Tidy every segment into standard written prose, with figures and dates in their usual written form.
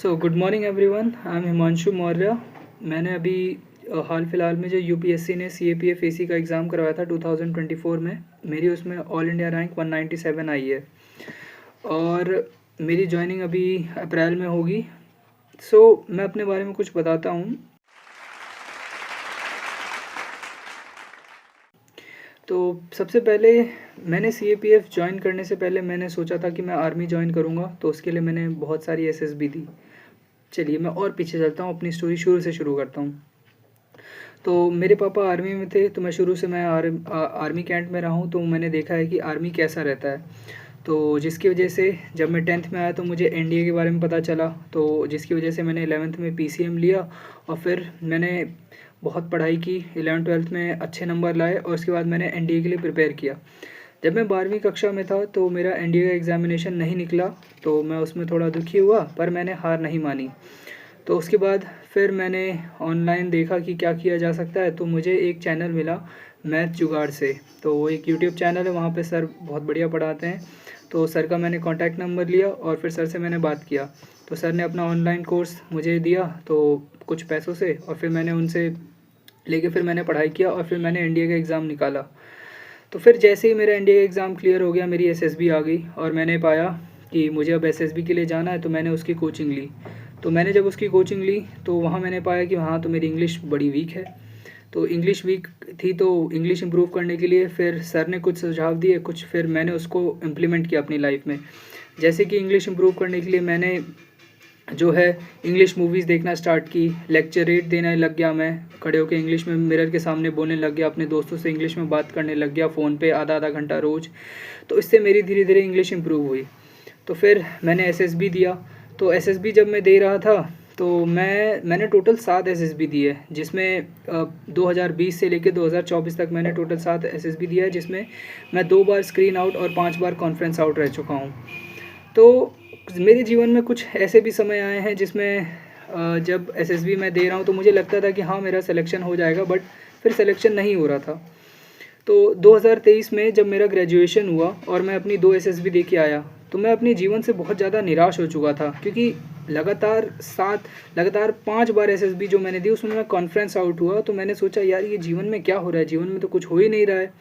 So good morning everyone, I am Himanshu Maurya. मैंने अभी हाल फिलहाल में जो यूपीएससी ने सीएपीएफ एसी का एग्ज़ाम करवाया था 2024 में, मेरी उसमें ऑल इंडिया रैंक 197 आई है और मेरी जॉइनिंग अभी अप्रैल में होगी। सो मैं अपने बारे में कुछ बताता हूँ। तो सबसे पहले मैंने सीएपीएफ ज्वाइन करने से पहले मैंने सोचा था कि मैं आर्मी ज्वाइन करूँगा, तो उसके लिए मैंने बहुत सारी एसएसबी दी। चलिए मैं और पीछे चलता हूँ, अपनी स्टोरी शुरू से शुरू करता हूँ। तो मेरे पापा आर्मी में थे, तो मैं शुरू से मैं आर्मी कैंट में रहा हूँ, तो मैंने देखा है कि आर्मी कैसा रहता है। तो जिसकी वजह से जब मैं 10th में आया तो मुझे एनडीए के बारे में पता चला, तो जिसकी वजह से मैंने 11th में पीसीएम लिया और फिर मैंने बहुत पढ़ाई की, 11th-12th में अच्छे नंबर लाए और उसके बाद मैंने एनडीए के लिए प्रिपेयर किया। जब मैं 12वीं कक्षा में था तो मेरा एनडीए का एग्ज़ामिनेशन नहीं निकला, तो मैं उसमें थोड़ा दुखी हुआ, पर मैंने हार नहीं मानी। तो उसके बाद फिर मैंने ऑनलाइन देखा कि क्या किया जा सकता है, तो मुझे एक चैनल मिला मैथ जुगाड़ से। तो वो एक यूट्यूब चैनल है, वहाँ पे सर बहुत बढ़िया पढ़ाते हैं। तो सर का मैंने कॉन्टैक्ट नंबर लिया और फिर सर से मैंने बात किया। तो सर ने अपना ऑनलाइन कोर्स मुझे दिया, तो कुछ पैसों से, और फिर मैंने उनसे लेके फिर मैंने पढ़ाई किया और फिर मैंने एनडीए का एग्ज़ाम निकाला। तो फिर जैसे ही मेरा एनडीए का एग्ज़ाम क्लियर हो गया, मेरी एसएसबी आ गई और मैंने पाया कि मुझे अब एसएसबी के लिए जाना है, तो मैंने उसकी कोचिंग ली। तो मैंने जब उसकी कोचिंग ली तो वहाँ मैंने पाया कि हाँ, तो मेरी इंग्लिश बड़ी वीक है। तो इंग्लिश वीक थी, तो इंग्लिश इम्प्रूव करने के लिए फिर सर ने कुछ सुझाव दिए, कुछ फिर मैंने उसको इम्प्लीमेंट किया अपनी लाइफ में। जैसे कि इंग्लिश इम्प्रूव करने के लिए मैंने जो है इंग्लिश मूवीज़ देखना स्टार्ट की, लेक्चर रेट देने लग गया, मैं खड़े होकर इंग्लिश में मिरर के सामने बोलने लग गया, अपने दोस्तों से इंग्लिश में बात करने लग गया फ़ोन पे आधा आधा घंटा रोज़। तो इससे मेरी धीरे धीरे इंग्लिश इम्प्रूव हुई। तो फिर मैंने एसएसबी दिया। तो एसएसबी जब मैं दे रहा था तो मैंने टोटल 7 एसएसबी दिए, जिसमें 2020 से लेकर 2024 तक मैंने टोटल 7 एसएसबी दिया है, जिसमें मैं 2 बार स्क्रीन आउट और 5 बार कॉन्फ्रेंस आउट रह चुका हूँ। तो मेरे जीवन में कुछ ऐसे भी समय आए हैं जिसमें जब एसएसबी मैं दे रहा हूँ तो मुझे लगता था कि हाँ, मेरा सिलेक्शन हो जाएगा, बट फिर सिलेक्शन नहीं हो रहा था। तो 2023 में जब मेरा ग्रेजुएशन हुआ और मैं अपनी 2 एसएसबी दे के आया, तो मैं अपने जीवन से बहुत ज़्यादा निराश हो चुका था, क्योंकि लगातार 5 बार एसएसबी जो मैंने दी उसमें मैं कॉन्फ्रेंस आउट हुआ। तो मैंने सोचा, यार ये जीवन में क्या हो रहा है, जीवन में तो कुछ हो ही नहीं रहा है।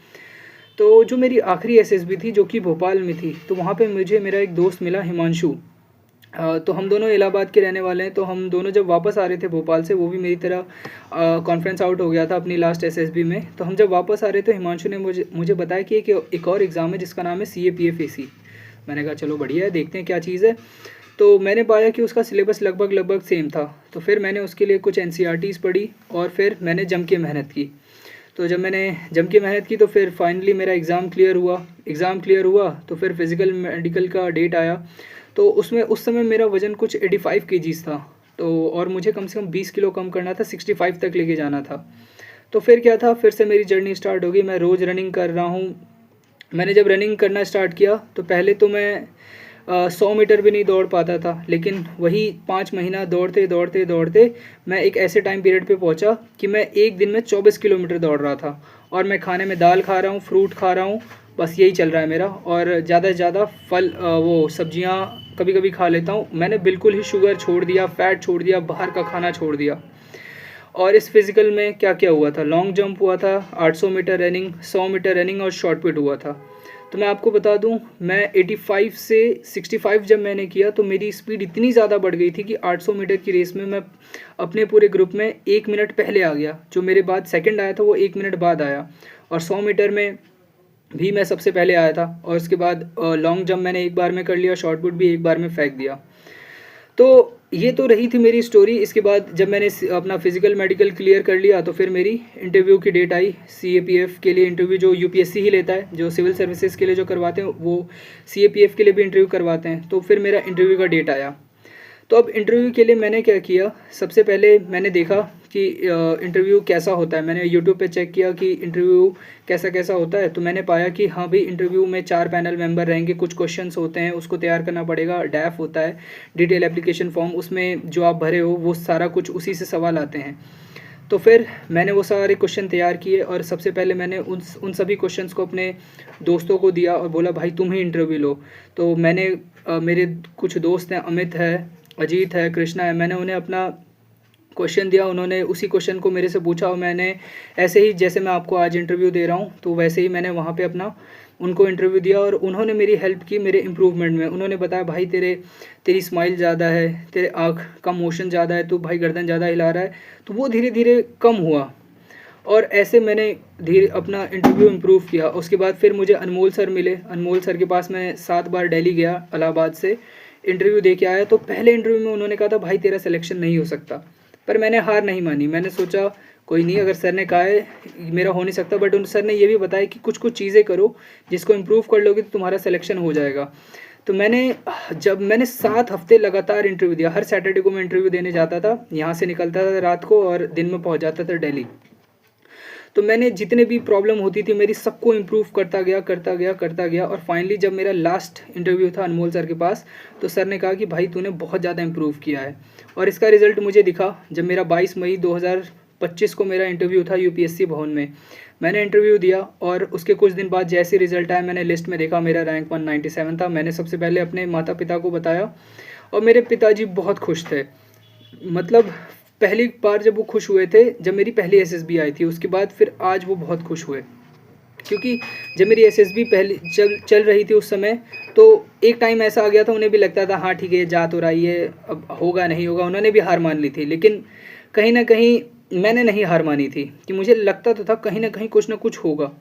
तो जो मेरी आखिरी एसएसबी थी जो कि भोपाल में थी, तो वहाँ पे मुझे मेरा एक दोस्त मिला, हिमांशु। तो हम दोनों इलाहाबाद के रहने वाले हैं। तो हम दोनों जब वापस आ रहे थे भोपाल से, वो भी मेरी तरह कॉन्फ्रेंस आउट हो गया था अपनी लास्ट एसएसबी में। तो हम जब वापस आ रहे थे, हिमांशु ने मुझे बताया कि एक और एग्ज़ाम है जिसका नाम है सीएपीएफ एसी। मैंने कहा चलो बढ़िया है, देखते हैं क्या चीज़ है। तो मैंने पाया कि उसका सिलेबस लगभग सेम था। तो फिर मैंने उसके लिए कुछ एनसीईआरटीज़ पढ़ी और फिर मैंने जम के मेहनत की। तो जब मैंने जम के मेहनत की तो फिर फाइनली मेरा एग्ज़ाम क्लियर हुआ। तो फिर फिज़िकल मेडिकल का डेट आया। तो उसमें उस समय मेरा वज़न कुछ 85 केजीज़ था। तो और मुझे कम से कम 20 किलो कम करना था, 65 तक लेके जाना था। तो फिर क्या था, फिर से मेरी जर्नी स्टार्ट हो गई। मैं रोज़ रनिंग कर रहा हूँ। मैंने जब रनिंग करना स्टार्ट किया तो पहले तो मैं 100 मीटर भी नहीं दौड़ पाता था, लेकिन वही 5 महीना दौड़ते मैं एक ऐसे टाइम पीरियड पे पहुंचा कि मैं एक दिन में 24 किलोमीटर दौड़ रहा था। और मैं खाने में दाल खा रहा हूँ, फ्रूट खा रहा हूँ, बस यही चल रहा है मेरा। और ज़्यादा से ज़्यादा फल, वो सब्जियाँ कभी कभी खा लेता हूँ। मैंने बिल्कुल ही शुगर छोड़ दिया, फैट छोड़ दिया, बाहर का खाना छोड़ दिया। और इस फिज़िकल में क्या क्या हुआ था, लॉन्ग जंप हुआ था, 800 मीटर रनिंग, 100 मीटर रनिंग और शॉर्ट पुट हुआ था। तो मैं आपको बता दूं, मैं 85 से 65 जब मैंने किया तो मेरी स्पीड इतनी ज़्यादा बढ़ गई थी कि 800 मीटर की रेस में मैं अपने पूरे ग्रुप में 1 मिनट पहले आ गया। जो मेरे बाद सेकंड आया था वो 1 मिनट बाद आया। और 100 मीटर में भी मैं सबसे पहले आया था। और उसके बाद लॉन्ग जंप मैंने एक बार में कर लिया, शॉर्ट पुट भी एक बार में फेंक दिया। तो ये तो रही थी मेरी स्टोरी। इसके बाद जब मैंने अपना फिज़िकल मेडिकल क्लियर कर लिया तो फिर मेरी इंटरव्यू की डेट आई। सीएपीएफ के लिए इंटरव्यू जो यूपीएससी ही लेता है, जो सिविल सर्विसेज के लिए जो करवाते हैं, वो सीएपीएफ के लिए भी इंटरव्यू करवाते हैं। तो फिर मेरा इंटरव्यू का डेट आया। तो अब इंटरव्यू के लिए मैंने क्या किया, सबसे पहले मैंने देखा कि इंटरव्यू कैसा होता है। मैंने यूट्यूब पे चेक किया कि इंटरव्यू कैसा कैसा होता है। तो मैंने पाया कि हाँ भाई, इंटरव्यू में 4 पैनल मेंबर रहेंगे, कुछ क्वेश्चंस होते हैं, उसको तैयार करना पड़ेगा। डैफ होता है, डिटेल एप्लीकेशन फॉर्म, उसमें जो आप भरे हो वो सारा कुछ उसी से सवाल आते हैं। तो फिर मैंने वो सारे क्वेश्चन तैयार किए और सबसे पहले मैंने उन सभी क्वेश्चंस को अपने दोस्तों को दिया और बोला भाई तुम ही इंटरव्यू लो। तो मैंने मेरे कुछ दोस्त हैं, अमित है अजीत है, कृष्णा है, मैंने उन्हें अपना क्वेश्चन दिया, उन्होंने उसी क्वेश्चन को मेरे से पूछा और मैंने ऐसे ही जैसे मैं आपको आज इंटरव्यू दे रहा हूँ तो वैसे ही मैंने वहाँ पे अपना उनको इंटरव्यू दिया और उन्होंने मेरी हेल्प की मेरे इम्प्रूवमेंट में। उन्होंने बताया भाई तेरी स्माइल ज़्यादा है, तेरे आँख का मोशन ज़्यादा है, तू भाई गर्दन ज़्यादा हिला रहा है, तो वो धीरे धीरे कम हुआ और ऐसे मैंने धीरे अपना इंटरव्यू इम्प्रूव किया। उसके बाद फिर मुझे अनमोल सर मिले, अनमोल सर के पास मैं 7 बार दिल्ली गया इलाहाबाद से, इंटरव्यू दे के आया। तो पहले इंटरव्यू में उन्होंने कहा था भाई तेरा सिलेक्शन नहीं हो सकता, पर मैंने हार नहीं मानी। मैंने सोचा कोई नहीं, अगर सर ने कहा है मेरा हो नहीं सकता, बट उन सर ने ये भी बताया कि कुछ कुछ चीज़ें करो जिसको इम्प्रूव कर लोगे तो तुम्हारा सिलेक्शन हो जाएगा। तो जब मैंने 7 हफ्ते लगातार इंटरव्यू दिया, हर सैटरडे को मैं इंटरव्यू देने जाता था, यहाँ से निकलता था रात को और दिन में पहुँच जाता था दिल्ली। तो मैंने जितने भी प्रॉब्लम होती थी मेरी सबको इम्प्रूव करता गया और फाइनली जब मेरा लास्ट इंटरव्यू था अनमोल सर के पास, तो सर ने कहा कि भाई तूने बहुत ज़्यादा इम्प्रूव किया है। और इसका रिज़ल्ट मुझे दिखा जब मेरा 22 मई 2025 को मेरा इंटरव्यू था यूपीएससी भवन में। मैंने इंटरव्यू दिया और उसके कुछ दिन बाद जैसे रिज़ल्ट आया, मैंने लिस्ट में देखा मेरा रैंक 197 था। मैंने सबसे पहले अपने माता पिता को बताया और मेरे पिताजी बहुत खुश थे। मतलब पहली बार जब वो खुश हुए थे जब मेरी पहली एसएसबी आई थी, उसके बाद फिर आज वो बहुत खुश हुए, क्योंकि जब मेरी एसएसबी पहले चल रही थी उस समय, तो एक टाइम ऐसा आ गया था उन्हें भी लगता था हाँ ठीक है जा तो रही है, अब होगा नहीं होगा, उन्होंने भी हार मान ली थी। लेकिन कहीं ना कहीं मैंने नहीं हार मानी थी कि मुझे लगता तो था कहीं ना कहीं कुछ ना कुछ होगा।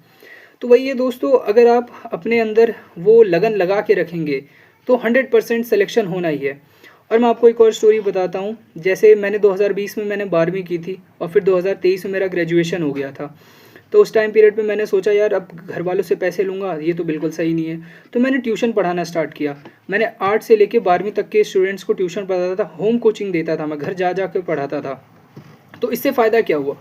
तो वही है दोस्तों, अगर आप अपने अंदर वो लगन लगा के रखेंगे तो 100% सिलेक्शन होना ही है। और मैं आपको एक और स्टोरी बताता हूँ। जैसे मैंने 2020 में मैंने 12वीं की थी और फिर 2023 में मेरा ग्रेजुएशन हो गया था। तो उस टाइम पीरियड में मैंने सोचा यार अब घर वालों से पैसे लूँगा ये तो बिल्कुल सही नहीं है, तो मैंने ट्यूशन पढ़ाना स्टार्ट किया। मैंने 8 से लेके 12वीं तक के स्टूडेंट्स को ट्यूशन पढ़ाता था, होम कोचिंग देता था, मैं घर जा जा कर पढ़ाता था। तो इससे फ़ायदा क्या हुआ?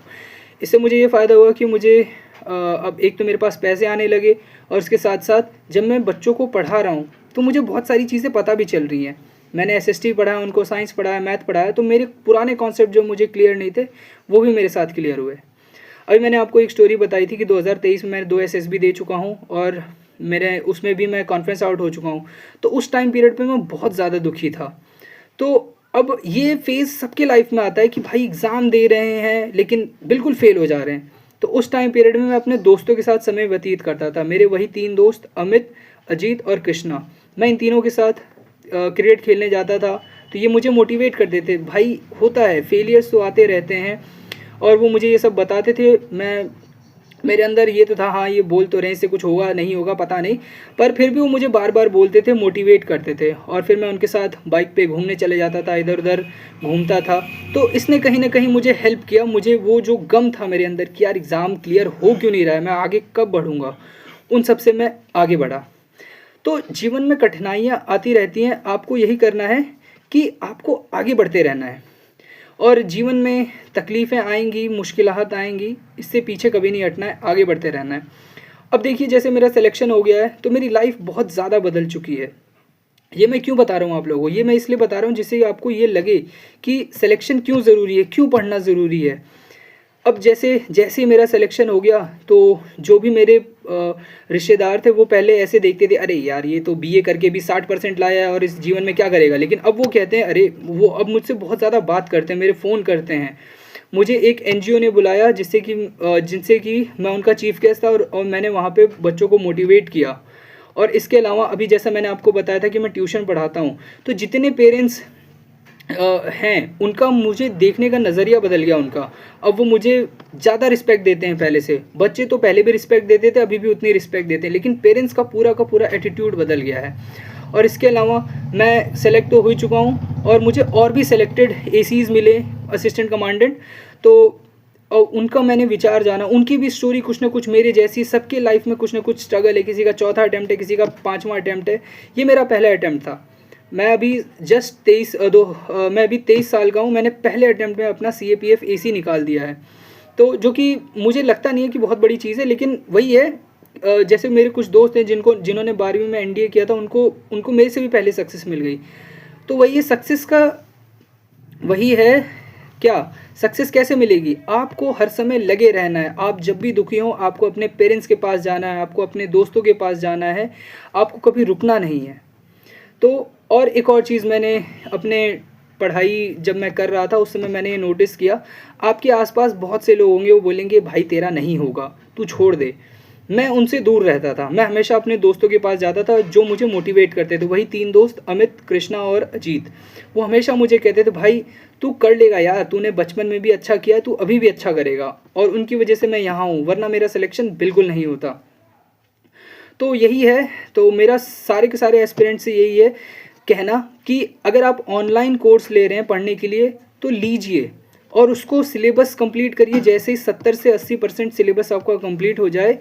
इससे मुझे ये फ़ायदा हुआ कि मुझे अब एक तो मेरे पास पैसे आने लगे और इसके साथ साथ जब मैं बच्चों को पढ़ा रहा हूँ तो मुझे बहुत सारी चीज़ें पता भी चल रही हैं। मैंने एसएसटी पढ़ाया, उनको साइंस पढ़ाया, मैथ पढ़ाया, तो मेरे पुराने कॉन्सेप्ट जो मुझे क्लियर नहीं थे वो भी मेरे साथ क्लियर हुए। अभी मैंने आपको एक स्टोरी बताई थी कि 2023 में मैं 2 एसएसबी दे चुका हूँ और मेरे उसमें भी मैं कॉन्फ्रेंस आउट हो चुका हूँ। तो उस टाइम पीरियड पे मैं बहुत ज़्यादा दुखी था। तो अब ये फेज़ सबके लाइफ में आता है कि भाई एग्ज़ाम दे रहे हैं लेकिन बिल्कुल फेल हो जा रहे हैं। तो उस टाइम पीरियड में मैं अपने दोस्तों के साथ समय व्यतीत करता था। मेरे वही 3 दोस्त अमित, अजीत और कृष्णा, मैं इन तीनों के साथ क्रिकेट खेलने जाता था। तो ये मुझे मोटिवेट करते थे, भाई होता है, फेलियर्स तो आते रहते हैं, और वो मुझे ये सब बताते थे। मेरे अंदर ये तो था हाँ ये बोल तो रहे इससे कुछ होगा नहीं होगा पता नहीं, पर फिर भी वो मुझे बार बार बोलते थे, मोटिवेट करते थे। और फिर मैं उनके साथ बाइक पे घूमने चले जाता था, इधर उधर घूमता था। तो इसने कहीं ना कहीं मुझे हेल्प किया। मुझे वो जो गम था मेरे अंदर कि यार एग्ज़ाम क्लियर हो क्यों नहीं रहा है, मैं आगे कब बढ़ूँगा, उन सब से मैं आगे बढ़ा। तो जीवन में कठिनाइयाँ आती रहती हैं, आपको यही करना है कि आपको आगे बढ़ते रहना है। और जीवन में तकलीफ़ें आएंगी, मुश्किलात आएंगी, इससे पीछे कभी नहीं हटना है, आगे बढ़ते रहना है। अब देखिए जैसे मेरा सिलेक्शन हो गया है तो मेरी लाइफ बहुत ज़्यादा बदल चुकी है। ये मैं क्यों बता रहा हूँ आप लोगों को, ये मैं इसलिए बता रहा हूँ जिससे आपको ये लगे कि सिलेक्शन क्यों ज़रूरी है, क्यों पढ़ना ज़रूरी है। अब जैसे जैसे ही मेरा सिलेक्शन हो गया तो जो भी मेरे रिश्तेदार थे वो पहले ऐसे देखते थे, अरे यार ये तो बीए करके भी 60% लाया है और इस जीवन में क्या करेगा। लेकिन अब वो कहते हैं, अरे वो अब मुझसे बहुत ज़्यादा बात करते हैं, मेरे फ़ोन करते हैं। मुझे एक एनजीओ ने बुलाया जिनसे कि मैं उनका चीफ गेस्ट था और मैंने वहाँ पे बच्चों को मोटिवेट किया। और इसके अलावा अभी जैसा मैंने आपको बताया था कि मैं ट्यूशन पढ़ाता हूँ, तो जितने पेरेंट्स हैं उनका मुझे देखने का नज़रिया बदल गया उनका। अब वो मुझे ज़्यादा रिस्पेक्ट देते हैं पहले से। बच्चे तो पहले भी रिस्पेक्ट देते थे, अभी भी उतनी रिस्पेक्ट देते हैं, लेकिन पेरेंट्स का पूरा एटीट्यूड बदल गया है। और इसके अलावा मैं सेलेक्ट तो हो ही चुका हूँ और मुझे और भी सेलेक्टेड एसीज़ मिले, असिस्टेंट कमांडेंट। तो उनका मैंने विचार जाना, उनकी भी स्टोरी कुछ ना कुछ मेरे जैसी, सबके लाइफ में कुछ ना कुछ स्ट्रगल है। किसी का चौथा अटैम्प्ट है, किसी का 5वां अटैम्प्ट है। ये मेरा पहला अटैम्प्ट था। मैं अभी जस्ट 23 साल का हूँ। मैंने पहले अटैम्प्ट में अपना CAPF AC निकाल दिया है, तो जो कि मुझे लगता नहीं है कि बहुत बड़ी चीज़ है, लेकिन वही है। जैसे मेरे कुछ दोस्त हैं जिन्होंने 12वीं में NDA किया था, उनको मेरे से भी पहले सक्सेस मिल गई। तो वही है सक्सेस का, वही है क्या सक्सेस कैसे मिलेगी, आपको हर समय लगे रहना है। आप जब भी दुखी हो आपको अपने पेरेंट्स के पास जाना है, आपको अपने दोस्तों के पास जाना है, आपको कभी रुकना नहीं है। तो और एक और चीज़ मैंने अपने पढ़ाई जब मैं कर रहा था उस समय मैंने ये नोटिस किया, आपके आसपास बहुत से लोग होंगे वो बोलेंगे भाई तेरा नहीं होगा, तू छोड़ दे। मैं उनसे दूर रहता था, मैं हमेशा अपने दोस्तों के पास जाता था जो मुझे मोटिवेट करते थे। वही 3 दोस्त अमित, कृष्णा और अजीत, वो हमेशा मुझे कहते थे भाई तू कर लेगा यार, तूने बचपन में भी अच्छा किया, तू अभी भी अच्छा करेगा। और उनकी वजह से मैं यहाँ हूँ, वरना मेरा सिलेक्शन बिल्कुल नहीं होता। तो यही है, तो मेरा सारे के सारे एस्पिरेंट से यही है कहना कि अगर आप ऑनलाइन कोर्स ले रहे हैं पढ़ने के लिए तो लीजिए और उसको सिलेबस कंप्लीट करिए। जैसे ही 70 से 80% सिलेबस आपका कंप्लीट हो जाए,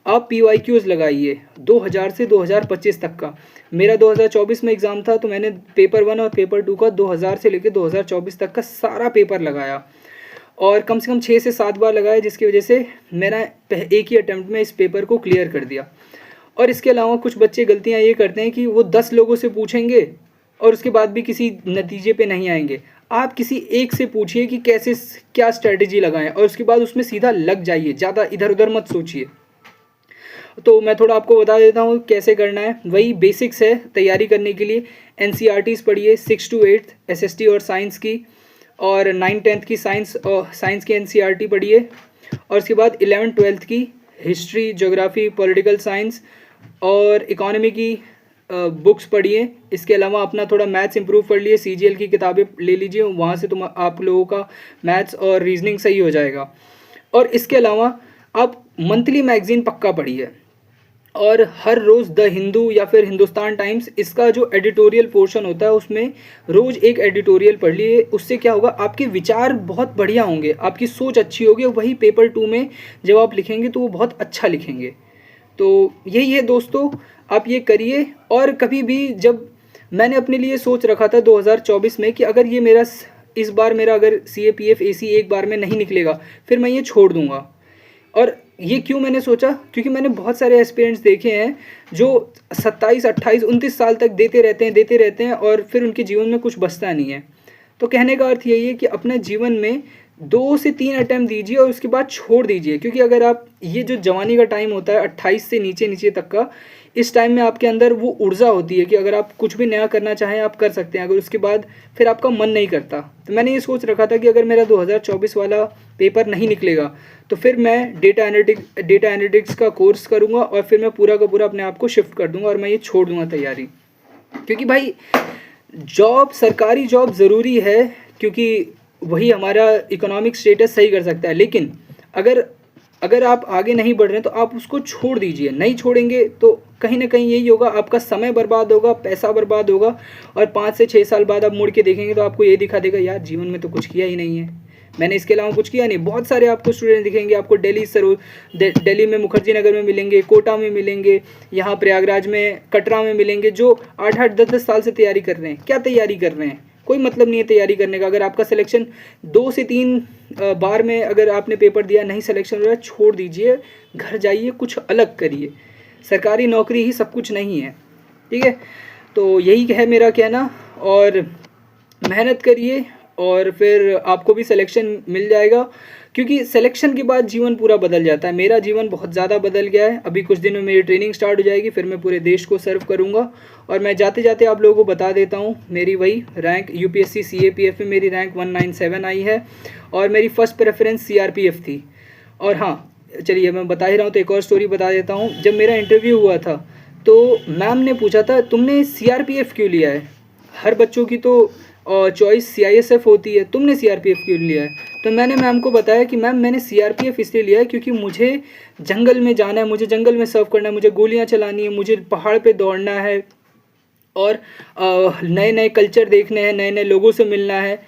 आप PYQs लगाइए 2000 से 2025 तक का। मेरा 2024 में एग्ज़ाम था तो मैंने पेपर 1 और पेपर 2 का 2000 से लेकर 2024 तक का सारा पेपर लगाया और कम से कम 6 से 7 बार लगाया, जिसकी वजह से मैंने एक ही अटैम्प्ट में इस पेपर को क्लियर कर दिया। और इसके अलावा कुछ बच्चे गलतियां ये करते हैं कि वो 10 लोगों से पूछेंगे और उसके बाद भी किसी नतीजे पे नहीं आएंगे। आप किसी एक से पूछिए कि कैसे क्या स्ट्रेटजी लगाएं और उसके बाद उसमें सीधा लग जाइए, ज़्यादा इधर उधर मत सोचिए। तो मैं थोड़ा आपको बता देता हूँ कैसे करना है। वही बेसिक्स है तैयारी करने के लिए। NCERTs पढ़िए 6 to 8 SST और साइंस की, और 9th-10th की साइंस और साइंस की NCERT पढ़िए। और उसके बाद 11th-12th की हिस्ट्री, ज्योग्राफी, पॉलिटिकल साइंस और इकोनॉमी की बुक्स पढ़िए। इसके अलावा अपना थोड़ा मैथ्स इंप्रूव कर लिए, CGL की किताबें ले लीजिए, वहाँ से आप लोगों का मैथ्स और रीजनिंग सही हो जाएगा। और इसके अलावा आप मंथली मैगज़ीन पक्का पढ़िए और हर रोज़ द हिंदू या फिर हिंदुस्तान टाइम्स, इसका जो एडिटोरियल पोर्शन होता है उसमें रोज़ एक एडिटोरियल पढ़ लिए। उससे क्या होगा, आपके विचार बहुत बढ़िया होंगे, आपकी सोच अच्छी होगी, वही पेपर 2 में जब आप लिखेंगे तो वो बहुत अच्छा लिखेंगे। तो यही है दोस्तों, आप ये करिए। और कभी भी जब मैंने अपने लिए सोच रखा था 2024 में कि अगर ये मेरा इस बार मेरा अगर CAPF AC एक बार में नहीं निकलेगा फिर मैं ये छोड़ दूँगा। और ये क्यों मैंने सोचा, क्योंकि मैंने बहुत सारे एस्पिरेंट्स देखे हैं जो 27, 28, 29 साल तक देते रहते हैं और फिर उनके जीवन में कुछ बचता नहीं है। तो कहने का अर्थ यही है कि अपने जीवन में 2 से 3 अटैम्प्ट दीजिए और उसके बाद छोड़ दीजिए। क्योंकि अगर आप ये जो जवानी का टाइम होता है 28 से नीचे तक का, इस टाइम में आपके अंदर वो ऊर्जा होती है कि अगर आप कुछ भी नया करना चाहें आप कर सकते हैं। अगर उसके बाद फिर आपका मन नहीं करता, तो मैंने ये सोच रखा था कि अगर मेरा 2024 वाला पेपर नहीं निकलेगा तो फिर मैं डेटा एनालिटिक्स का कोर्स करूँगा और फिर मैं पूरा का पूरा अपने आप को शिफ्ट कर दूँगा और मैं ये छोड़ दूँगा तैयारी। क्योंकि भाई जॉब, सरकारी जॉब ज़रूरी है क्योंकि वही हमारा इकोनॉमिक स्टेटस सही कर सकता है। लेकिन अगर आप आगे नहीं बढ़ रहे हैं तो आप उसको छोड़ दीजिए। नहीं छोड़ेंगे तो कहीं ना कहीं यही होगा, आपका समय बर्बाद होगा, पैसा बर्बाद होगा और 5 से 6 साल बाद आप मुड़ के देखेंगे तो आपको ये दिखा देगा यार जीवन में तो कुछ किया ही नहीं है, मैंने इसके अलावा कुछ किया नहीं। बहुत सारे आपको स्टूडेंट दिखेंगे, आपको दिल्ली में मुखर्जी नगर में मिलेंगे, कोटा में मिलेंगे, यहाँ प्रयागराज में, कटरा में मिलेंगे, जो 8-8, 10-10 साल से तैयारी कर रहे हैं। क्या तैयारी कर रहे हैं, कोई मतलब नहीं है तैयारी करने का। अगर आपका सिलेक्शन 2 से 3 बार में अगर आपने पेपर दिया नहीं सिलेक्शन हो रहा, छोड़ दीजिए, घर जाइए, कुछ अलग करिए। सरकारी नौकरी ही सब कुछ नहीं है, ठीक है। तो यही है मेरा कहना, और मेहनत करिए और फिर आपको भी सिलेक्शन मिल जाएगा। क्योंकि सिलेक्शन के बाद जीवन पूरा बदल जाता है। मेरा जीवन बहुत ज़्यादा बदल गया है। अभी कुछ दिनों में मेरी ट्रेनिंग स्टार्ट हो जाएगी, फिर मैं पूरे देश को सर्व करूंगा। और मैं जाते जाते आप लोगों को बता देता हूं, मेरी वही रैंक UPSC CAPF में मेरी रैंक 197 आई है और मेरी फर्स्ट प्रेफरेंस CRPF थी। और हाँ, चलिए मैं बता ही रहा हूँ तो एक और स्टोरी बता देता हूँ। जब मेरा इंटरव्यू हुआ था तो मैम ने पूछा था तुमने CRPF क्यों लिया है, हर बच्चों की तो चॉइस CISF होती है, तुमने CRPF क्यों लिया है। तो मैंने मैम को बताया कि मैम मैंने CRPF इसलिए लिया है क्योंकि मुझे जंगल में जाना है, मुझे जंगल में सर्व करना है, मुझे गोलियां चलानी है, मुझे पहाड़ पे दौड़ना है और नए नए कल्चर देखने हैं, नए नए लोगों से मिलना है।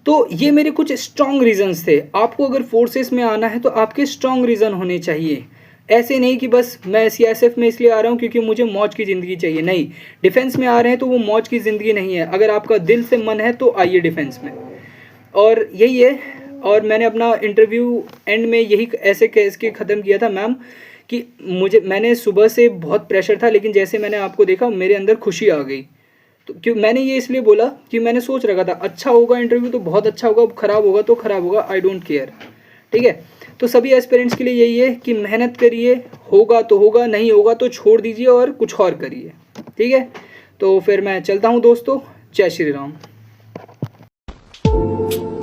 तो ये मेरे कुछ स्ट्रॉन्ग रीजंस थे। आपको अगर फोर्सेस में आना है तो आपके स्ट्रॉन्ग रीज़न होने चाहिए। ऐसे नहीं कि बस मैं CISF में इसलिए आ रहा हूँ क्योंकि मुझे मौज की ज़िंदगी चाहिए। नहीं, डिफेंस में आ रहे हैं तो वो मौज की ज़िंदगी नहीं है। अगर आपका दिल से मन है तो आइए डिफेंस में। और यही है। और मैंने अपना इंटरव्यू एंड में यही ऐसे कह के ख़त्म किया था मैम कि मैंने सुबह से बहुत प्रेशर था, लेकिन जैसे मैंने आपको देखा मेरे अंदर खुशी आ गई। तो क्यों मैंने ये इसलिए बोला कि मैंने सोच रखा था अच्छा होगा इंटरव्यू तो बहुत अच्छा होगा, ख़राब होगा तो ख़राब होगा, आई डोंट केयर, ठीक है। तो सभी एस्पिरेंट्स के लिए यही है कि मेहनत करिए, होगा तो होगा, नहीं होगा तो छोड़ दीजिए और कुछ और करिए, ठीक है। तो फिर मैं चलता हूँ दोस्तों, जय श्री राम। है।